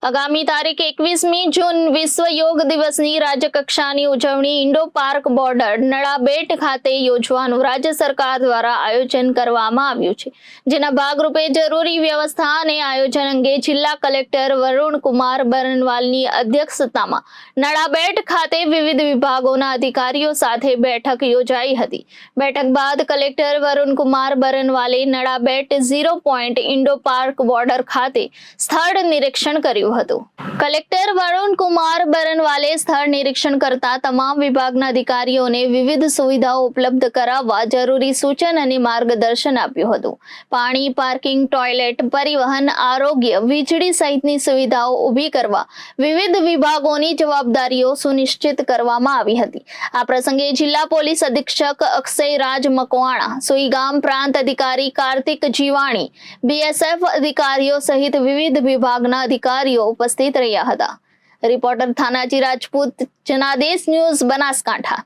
આગામી તારીખ 21મી જૂન વિશ્વ યોગ દિવસની રાજ્યકક્ષાની ઉજવણી ઇન્ડો પાર્ક બોર્ડર નળાબેટ ખાતે યોજવાનું રાજ્ય સરકાર દ્વારા આયોજન કરવામાં આવ્યું છે, જેના ભાગરૂપે જરૂરી વ્યવસ્થા અને આયોજન અંગે જિલ્લા કલેક્ટર વરુણકુમાર બરનવાલની અધ્યક્ષતામાં નળાબેટ ખાતે વિવિધ વિભાગોના અધિકારીઓ સાથે બેઠક યોજાઈ હતી। બેઠક બાદ કલેક્ટર વરુણકુમાર બરનવાલે Nadabet 0 point Indo Pak border ખાતે સ્થળ નિરીક્ષણ કર્યું। કલેક્ટર વરુણકુમાર બરનવાલે સ્થળ નિરીક્ષણ કરતા તમામ વિભાગના અધિકારીઓને વિવિધ સુવિધાઓ ઉપલબ્ધ કરાવવા જરૂરી સૂચન અને માર્ગદર્શન આપ્યું હતું। પાણી, પાર્કિંગ, ટોયલેટ, પરિવહન, આરોગ્ય, વીજળી સહિતની સુવિધાઓ ઊભી કરવા વિવિધ વિભાગોની જવાબદારીઓ સુનિશ્ચિત કરવામાં આવી હતી। આ પ્રસંગે જિલ્લા પોલીસ અધિક્ષક અક્ષયરાજ મકવાણા, સુઈગામ પ્રાંત અધિકારી કાર્તિક જીવાણી, બીએસએફ અધિકારીઓ સહિત વિવિધ વિભાગના અધિકારીઓ ઉપસ્થિત રહ્યા હતા। Reporter Thanaji Rajput, Janadesh news, Banaskantha.